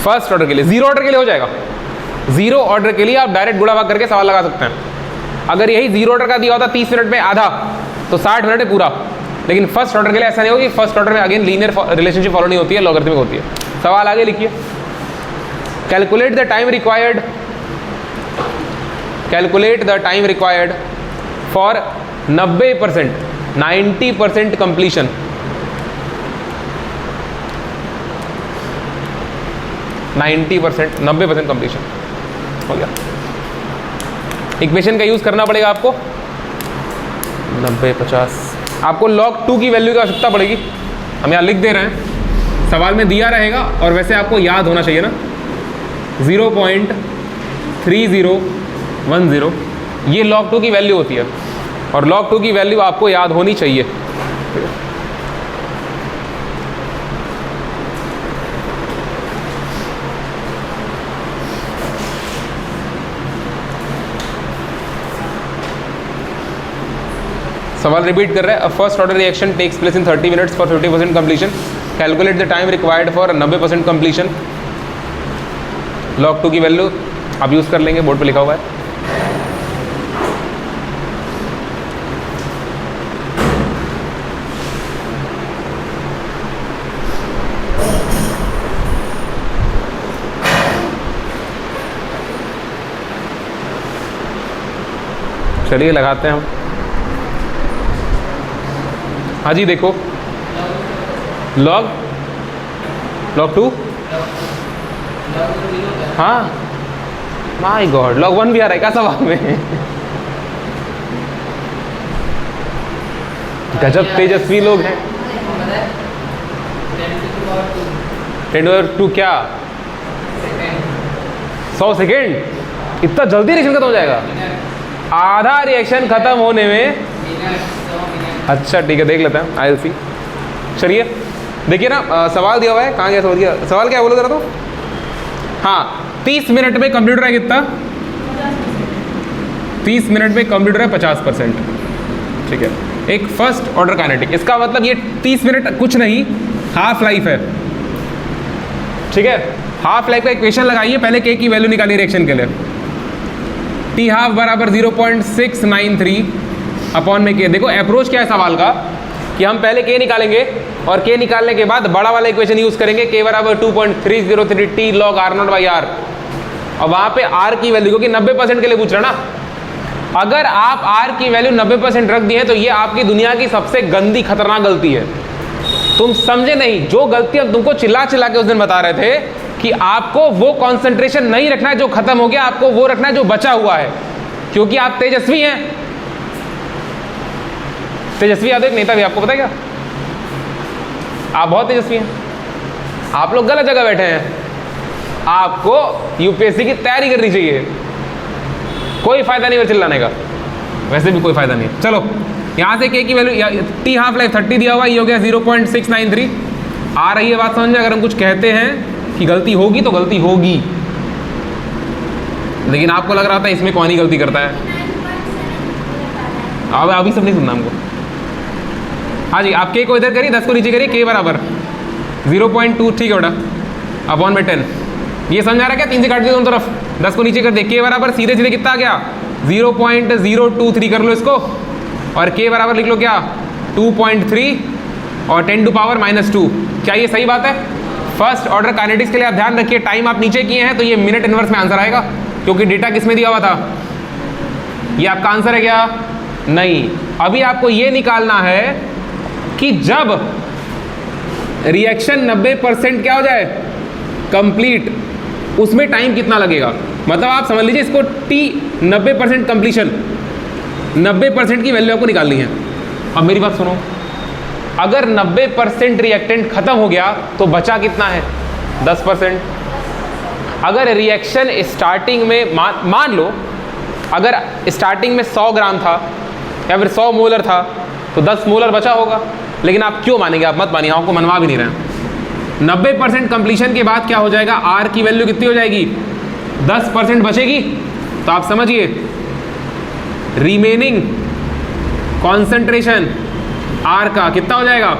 फर्स्ट ऑर्डर के लिए। जीरो ऑर्डर के लिए हो जाएगा, जीरो ऑर्डर के लिए आप डायरेक्ट गुणा भाग करके सवाल लगा सकते हैं। अगर यही जीरो ऑर्डर का दिया होता 30 मिनट में आधा, तो 60 मिनट है पूरा। लेकिन फर्स्ट ऑर्डर के लिए ऐसा नहीं होगा कि फर्स्ट ऑर्डर में अगेन लीनियर रिलेशनशिप फॉलो नहीं होती है, लॉगरिथमिक होती है। सवाल आगे लिखिए, calculate the time required, calculate the time required for 90%, 90% completion, 90% completion हो गया। इक्वेशन का यूज करना पड़ेगा आपको, 90 50। आपको log 2 की वैल्यू की आवश्यकता पड़ेगी, हम यहाँ लिख दे रहे हैं, सवाल में दिया रहेगा और वैसे आपको याद होना चाहिए ना, 0.3010, ये log 2 की वैल्यू होती है और log 2 की वैल्यू आपको याद होनी चाहिए। सवाल रिपीट कर रहे हैं, first order reaction takes place in 30 minutes for 50% completion, calculate the time required for 90% completion, log 2 की वैल्यू आप यूज़ कर लेंगे, बोर्ड पे लिखा हुआ है। चलिए लगाते हैं हम। हाँ जी देखो, log log 2, हाँ माय गॉड log 1 भी आ रहा है क्या सवाल में? गजब तेजस्वी लोग हैं। 10⁻², क्या 100 सेकेंड? इतना जल्दी रिएक्शन खत्म हो जाएगा? आधा रिएक्शन खत्म होने में, अच्छा ठीक है देख लेते हैं, आई विल सी। चलिए देखिए ना, सवाल दिया हुआ है, कहाँ गया सवाल? सवाल क्या बोलो जरा तो। हाँ 30 मिनट में कंप्यूटर है कितना? 30 मिनट में कंप्यूटर है 50%। ठीक है, एक फर्स्ट ऑर्डर काइनेटिक, इसका मतलब ये 30 मिनट कुछ नहीं, हाफ लाइफ है। ठीक है, हाफ लाइफ का इक्वेशन लगाइए, पहले के की वैल्यू निकालिए रिएक्शन के लिए। टी हाफ बराबर 0.693 अपॉन में के। देखो अप्रोच क्या है सवाल का कि हम पहले के निकालेंगे और के निकालने के बाद बड़ा वाला इक्वेशन यूज करेंगे, के बराबर 2.303 टी लॉग r0/r। और वहां पे r की वैल्यू, क्योंकि 90% के लिए पूछ रहा ना, अगर आप r की वैल्यू 90% रख दी है तो ये आपकी दुनिया की सबसे गंदी खतरनाक गलती है। तुम समझे नहीं, जो गलती हम तुमको चिल्ला चिल्ला के उस दिन बता रहे थे कि आपको वो कंसंट्रेशन नहीं रखना है जो खत्म हो गया, आपको वो रखना है जो बचा हुआ है, क्योंकि आप तेजस्वी हैं। तेजस्वी यादव एक नेता भी, आपको पता है क्या? आप बहुत तेजस्वी हैं, आप लोग गलत जगह बैठे हैं। आपको यूपीएससी की तैयारी करनी चाहिए, कोई फायदा नहीं चिल्लाने का, वैसे भी कोई फायदा नहीं। चलो यहाँ से के की वैल्यू, टी हाफ लाइफ 30 दिया हुआ, ये हो गया 0.693। आ रही है बात समझ में? अगर हम कुछ कहते हैं कि गलती होगी तो गलती होगी, लेकिन आपको लग रहा था इसमें कौन ही गलती करता है। अब अभी सब नहीं सुनना हमको। हाँ जी, आप के को इधर करिए, 10 को नीचे करिए, के बराबर 0.2, ठीक है बेटा, अपॉन में 10। ये समझ आ रहा है क्या? 3 से काट दिया दोनों तरफ, 10 को नीचे कर दे, के बराबर सीधे सीधे कितना आ गया? 0.023 कर लो इसको, और के बराबर लिख लो क्या? 2.3 और 10⁻⁻²। क्या ये सही बात है? फर्स्ट ऑर्डर काइनेटिक्स के लिए आप ध्यान रखिए, टाइम आप नीचे किए हैं तो ये मिनट इनवर्स में आंसर आएगा, क्योंकि डेटा किस में दिया हुआ था? ये आपका आंसर है क्या? नहीं। अभी आपको ये निकालना है कि जब रिएक्शन 90% क्या हो जाए? कंप्लीट, उसमें टाइम कितना लगेगा? मतलब आप समझ लीजिए इसको टी 90% कंप्लीशन, 90% की वैल्यू आपको निकालनी है। अब मेरी बात सुनो, अगर 90% रिएक्टेंट खत्म हो गया तो बचा कितना है? 10%। अगर रिएक्शन स्टार्टिंग में मान लो अगर स्टार्टिंग में 100 ग्राम था या फिर 100 मोलर था तो 10 मोलर बचा होगा, लेकिन आप क्यों मानेंगे? आप मत मानिए, आपको मनवा भी नहीं रहे हैं। 90% कंप्लीशन के बाद क्या हो जाएगा? आर की वैल्यू कितनी हो जाएगी? 10% बचेगी। तो आप समझिए रिमेनिंग कॉन्सेंट्रेशन आर का कितना हो जाएगा?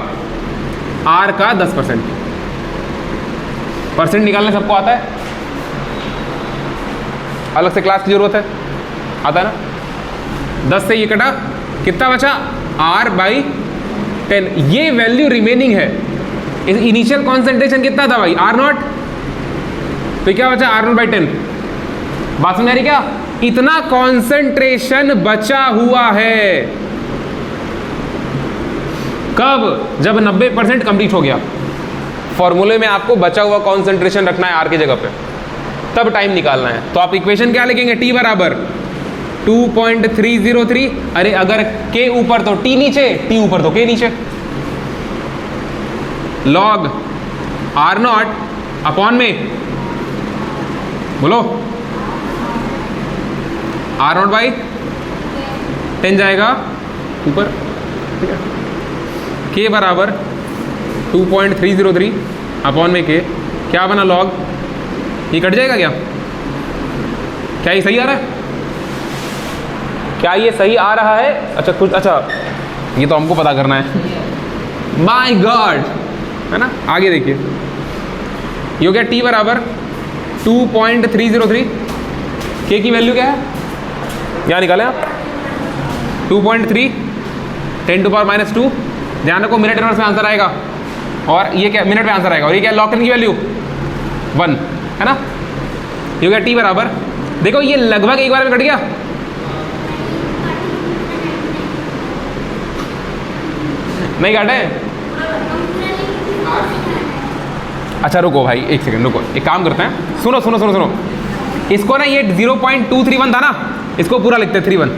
आर का 10%। परसेंट निकालने सबको आता है? अलग से क्लास की जरूरत है? आता है ना? 10 से ये कटा, कितना बचा? R/10। ये वैल्यू रिमेनिंग है। इनिशियल कॉन्सेंट्रेशन कितना था भाई? R0। तो क्या बचा? R0/10। बात समझ आ रही क्या? इतना कॉन्सेंट्रेशन बचा हुआ है। कब? जब 90% कंप्लीट हो गया। फॉर्मूले में आपको बचा हुआ कॉन्सेंट्रेशन रखना है आर की जगह पे, तब टाइम निकालना है। तो आप इक्वेशन क्या लिखेंगे? टी बराबर 2.303। अरे अगर के ऊपर तो टी नीचे, टी ऊपर तो के नीचे, लॉग R0 अपॉन में, बोलो, R0/10 जाएगा ऊपर, ठीक है। के बराबर 2.303 अपॉन में के, क्या बना? लॉग, ये कट जाएगा क्या? क्या ये सही आ रहा है? क्या ये सही आ रहा है? अच्छा कुछ, अच्छा ये तो हमको पता करना है। माय गॉड, है ना? आगे देखिए, ये हो गया टी बराबर 2.303। के की वैल्यू क्या है? यहाँ निकालें आप, 2.3 10⁻²। ध्यान रखो मिनट इनवर्स में आंसर आएगा, और ये क्या? मिनट में आंसर आएगा। और ये क्या? लॉग 10 की वैल्यू 1 है ना? ये हो गया टी बराबर, देखो ये लगभग एक बार में कट गया। नहीं काटे? अच्छा रुको भाई, एक सेकंड रुको, एक काम करते हैं, सुनो सुनो सुनो सुनो, इसको ना ये 0.231 था ना, इसको पूरा लिखते हैं 31,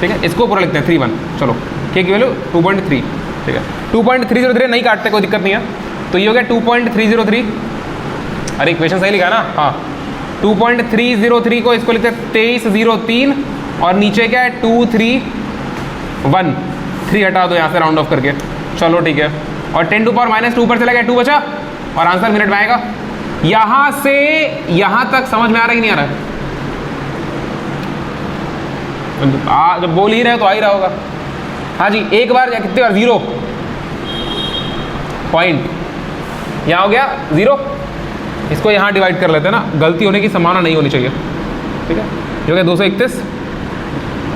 ठीक है, इसको पूरा लिखते हैं 31। चलो के की वैल्यू 2.3, ठीक है, 2.303 नहीं काटते, कोई दिक्कत नहीं है। तो ये हो गया 2.303, अरे इक्वेशन सही लिखा है ना, हाँ 2.303 को इसको लिखते हैं 2303, और नीचे क्या है 231, 3 हटा दो यहाँ से राउंड ऑफ करके, चलो ठीक है। और 10 टू पावर -2 ऊपर चला गया, 2 बचा, और आंसर मिनट में आएगा। यहाँ से यहाँ तक समझ में आ रहा है कि नहीं आ रहा है? जब बोल ही रहे तो आ ही रहा होगा। हाँ जी, एक बार या कितनी बार 0 पॉइंट, यहाँ हो गया 0, इसको यहाँ डिवाइड कर लेते हैं ना, गलती होने की संभावना नहीं होनी चाहिए, ठीक है। जो कि 231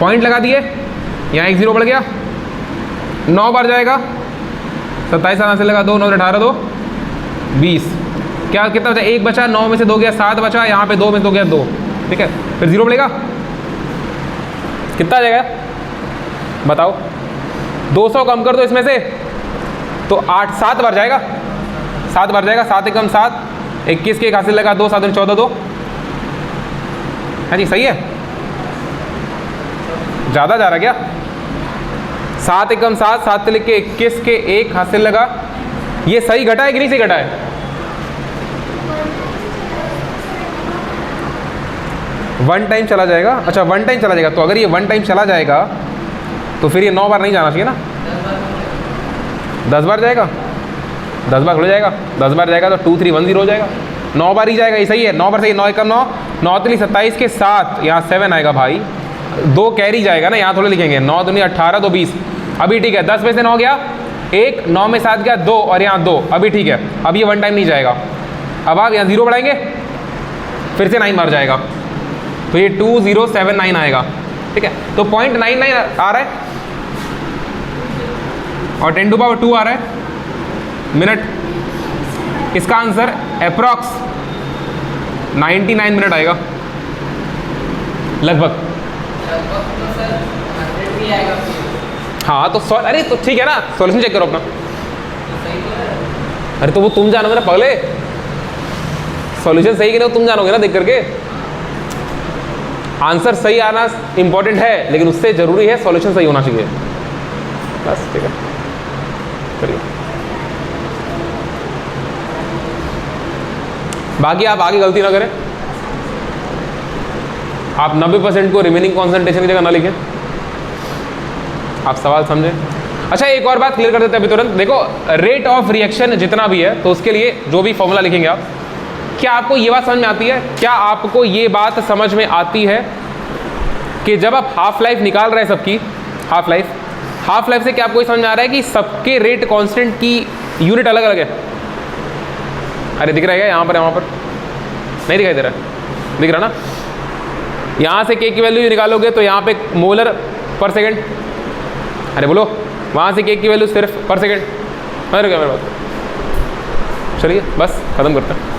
पॉइंट लगा दिए, यहाँ एक 0 बढ़ गया, 9 बार जाएगा, 27 आना से लगा 2, 9 18 2 20, क्या कितना बचा? 1 बचा, 9 में से 2 गया, 7 बचा, यहाँ पे 2 में से 2 गया 2, ठीक है, फिर 0 बढ़ेगा, कितना आ जाएगा बताओ? 200 कम कर दो इसमें से, तो 7 बार जाएगा, 7 बार जाएगा, 7 एकम 7, 21 के एक हासिल लगा 2, 7 दूनी 14 2, हाँ जी सही है, ज़्यादा जा रहा क्या? 7 एकम 7, 7 लिख के 21 के एक हासिल लगा, ये सही घटा है कि नहीं सही घटा है? वन टाइम चला जाएगा, अच्छा 1 टाइम चला जाएगा, तो अगर ये 1 टाइम चला जाएगा तो फिर ये 9 बार नहीं जाना चाहिए ना, 10 बार जाएगा, 10 बार हो जाएगा, 10 बार जाएगा तो 2310 हो जाएगा, 9 बार ही जाएगा, ये सही है, 9 बार सही है, 9 एकम 9, 9 तिली 27 के 7, यहाँ 7 आएगा भाई, 2 कैरी जाएगा ना, यहाँ थोड़े लिखेंगे, 9 दूनी 18 2 20, अभी ठीक है, 10 में से 9 गया 1, 9 में 7 गया 2, और यहाँ 2, अभी ठीक है, अब ये 1 टाइम नहीं जाएगा। अब आप यहाँ 0 बढ़ाएंगे, फिर से 9 बार जाएगा, तो ये 2079 आएगा, ठीक है। तो 0.99 आ रहा है, और 10 टू पावर 2 आ रहा है मिनट, इसका आंसर अप्रॉक्स 99 मिनट आएगा लगभग। हाँ तो अरे तो ठीक है ना, सॉल्यूशन चेक करो अपना। अरे तो वो तुम जानोगे ना पगले, सॉल्यूशन सही कि नहीं तुम जानोगे ना देख करके। आंसर सही आना इंपॉर्टेंट है, लेकिन उससे जरूरी है सॉल्यूशन सही होना चाहिए, बस ठीक है। करिए, बाकी आप आगे गलती ना करें, आप 90% को रिमेनिंग कॉन्सेंट्रेशन की जगह ना लिखें, आप सवाल समझें। अच्छा एक और बात क्लियर कर देते हैं अभी तुरंत। देखो रेट ऑफ रिएक्शन जितना भी है, तो उसके लिए जो भी फॉर्मूला लिखेंगे आप, क्या आपको ये बात समझ में आती है? क्या आपको ये बात समझ में आती है कि जब आप हाफ लाइफ निकाल रहे हैं सबकी, हाफ लाइफ से क्या आपको ये समझ में आ रहा है कि सबके रेट कांस्टेंट की यूनिट अलग अलग है? अरे दिख रहा है क्या यहाँ पर नहीं दिखाई दे रहा है? दिख रहा ना? यहाँ से के की वैल्यू निकालोगे तो यहाँ पे मोलर पर सेकेंड, अरे बोलो, वहाँ से के की वैल्यू सिर्फ पर सेकेंड। अरे क्या मेरे बात, चलिए बस खत्म करते हैं।